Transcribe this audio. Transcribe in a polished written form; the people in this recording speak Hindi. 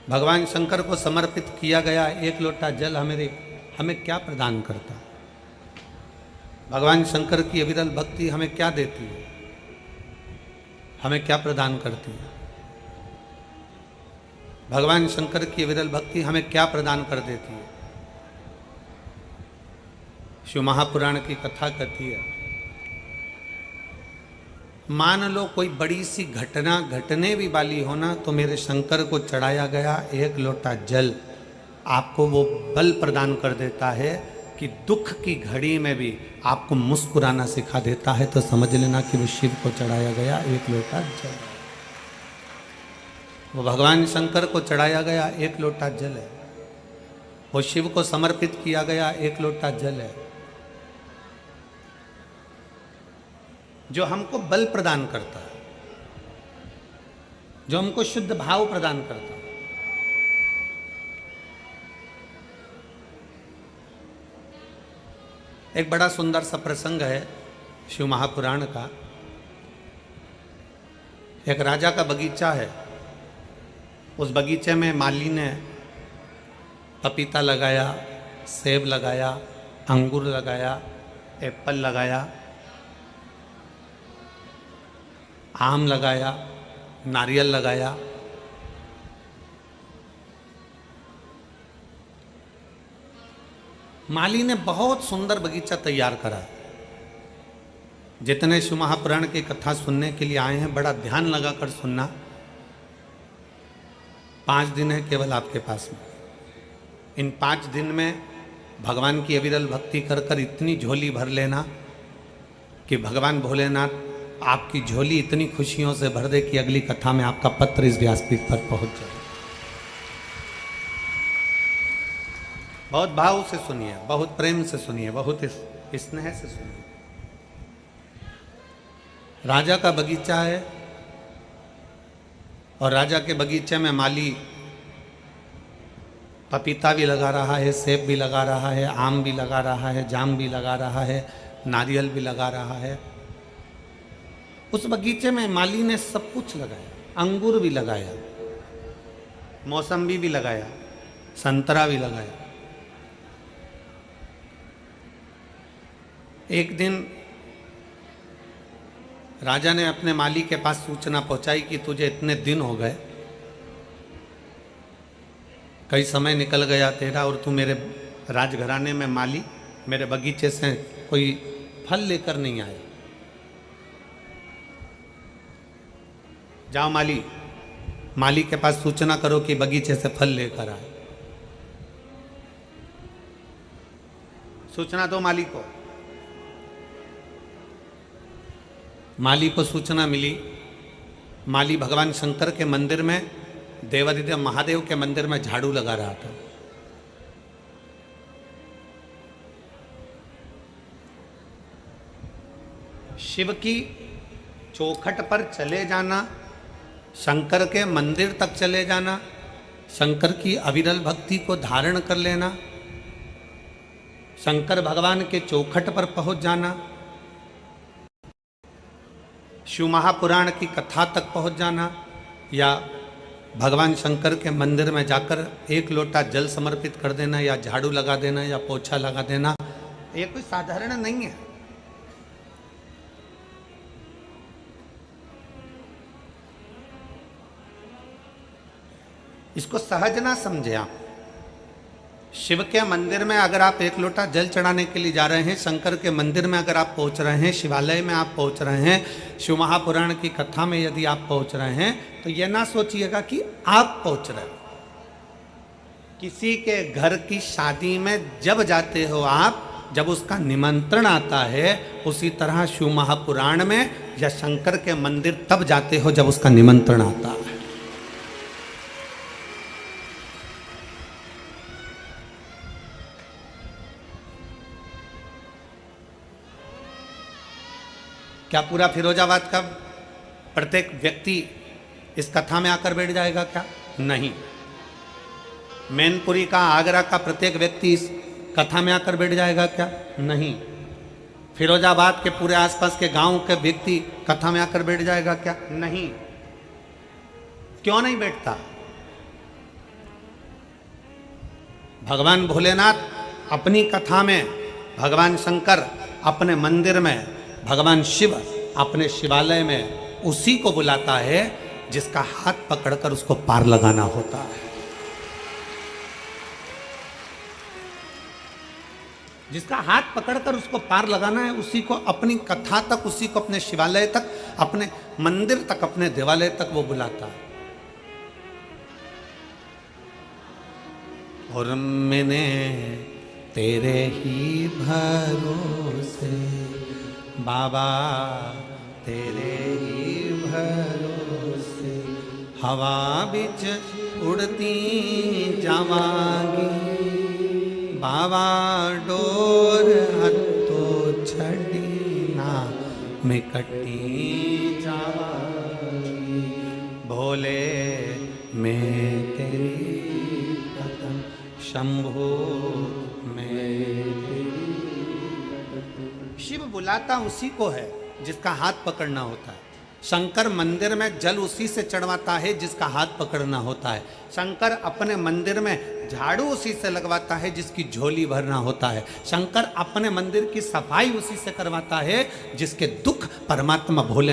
भगवान शंकर को समर्पित किया गया एक लोटा जल हमें क्या प्रदान करता? भगवान शंकर की अविरल भक्ति हमें क्या देती है, हमें क्या प्रदान करती है? भगवान शंकर की अविरल भक्ति हमें क्या प्रदान कर देती है? शिव महापुराण की कथा कहती है, मान लो कोई बड़ी सी घटना घटने भी वाली हो ना, तो मेरे शंकर को चढ़ाया गया एक लोटा जल आपको वो बल प्रदान कर देता है कि दुख की घड़ी में भी आपको मुस्कुराना सिखा देता है। तो समझ लेना कि वो शिव को चढ़ाया गया एक लोटा जल, वो भगवान शंकर को चढ़ाया गया एक लोटा जल है, वो शिव को समर्पित किया गया एक लोटा जल है, जो हमको बल प्रदान करता है, जो हमको शुद्ध भाव प्रदान करता है। एक बड़ा सुंदर सा प्रसंग है शिव महापुराण का। एक राजा का बगीचा है, उस बगीचे में माली ने पपीता लगाया, सेब लगाया, अंगूर लगाया, एप्पल लगाया, आम लगाया, नारियल लगाया। माली ने बहुत सुंदर बगीचा तैयार करा। जितने शिव महापुराण की कथा सुनने के लिए आए हैं, बड़ा ध्यान लगाकर सुनना। 5 दिन है केवल आपके पास में। इन 5 दिन में भगवान की अविरल भक्ति कर कर इतनी झोली भर लेना कि भगवान भोलेनाथ आपकी झोली इतनी खुशियों से भर दे कि अगली कथा में आपका पत्र इस व्यासपीठ पर पहुंच जाए। बहुत भाव से सुनिए, बहुत प्रेम से सुनिए, बहुत स्नेह से सुनिए। राजा का बगीचा है और राजा के बगीचे में माली पपीता भी लगा रहा है, सेब भी लगा रहा है, आम भी लगा रहा है, जाम भी लगा रहा है, नारियल भी लगा रहा है। उस बगीचे में माली ने सब कुछ लगाया, अंगूर भी लगाया, मौसम्बी भी लगाया, संतरा भी लगाया। एक दिन राजा ने अपने माली के पास सूचना पहुंचाई कि तुझे इतने दिन हो गए, कई समय निकल गया तेरा और तू मेरे राजघराने में माली मेरे बगीचे से कोई फल लेकर नहीं आया। जाओ माली के पास सूचना करो कि बगीचे से फल लेकर आए। सूचना दो माली को। माली को सूचना मिली। माली भगवान शंकर के मंदिर में, देवादिदेव महादेव के मंदिर में झाड़ू लगा रहा था। शिव की चौखट पर चले जाना, शंकर के मंदिर तक चले जाना, शंकर की अविरल भक्ति को धारण कर लेना, शंकर भगवान के चौखट पर पहुंच जाना, शिव महापुराण की कथा तक पहुंच जाना, या भगवान शंकर के मंदिर में जाकर एक लोटा जल समर्पित कर देना, या झाड़ू लगा देना, या पोछा लगा देना, ये कोई साधारण नहीं है। इसको सहज ना समझे आप। शिव के मंदिर में अगर आप एक लोटा जल चढ़ाने के लिए जा रहे हैं, शंकर के मंदिर में अगर आप पहुंच रहे हैं, शिवालय में आप पहुंच रहे हैं, शिव महापुराण की कथा में यदि आप पहुंच रहे हैं, तो यह ना सोचिएगा कि आप पहुंच रहे हैं। किसी के घर की शादी में जब जाते हो आप, जब उसका निमंत्रण आता है, उसी तरह शिव महापुराण में या शंकर के मंदिर तब जाते हो जब उसका निमंत्रण आता है। क्या पूरा फिरोजाबाद का प्रत्येक व्यक्ति इस कथा में आकर बैठ जाएगा? क्या नहीं। मैनपुरी का, आगरा का प्रत्येक व्यक्ति इस कथा में आकर बैठ जाएगा? क्या नहीं। फिरोजाबाद के पूरे आसपास के गांव के व्यक्ति कथा में आकर बैठ जाएगा? क्या नहीं। क्यों नहीं बैठता? भगवान भोलेनाथ अपनी कथा में, भगवान शंकर अपने मंदिर में, भगवान शिव अपने शिवालय में उसी को बुलाता है जिसका हाथ पकड़कर उसको पार लगाना होता है। जिसका हाथ पकड़कर उसको पार लगाना है, उसी को अपनी कथा तक, उसी को अपने शिवालय तक, अपने मंदिर तक, अपने देवालय तक वो बुलाता है। और मैंने तेरे ही भरोसे बाबा, तेरे ही भरोसे हवा बिच उड़ती जावांगी बाबा, डोर हथो छड़ी ना मैं कटी जावांगी भोले, मैं तेरी कदम शंभो में। शिव बुलाता उसी को है जिसका हाथ पकड़ना होता है। शंकर मंदिर में जल उसी से चढ़वाता है जिसका हाथ पकड़ना होता है। शंकर अपने मंदिर में झाड़ू उसी से लगवाता है जिसकी झोली भरना होता है। शंकर अपने मंदिर की सफाई उसी से करवाता है जिसके दुख परमात्मा भोले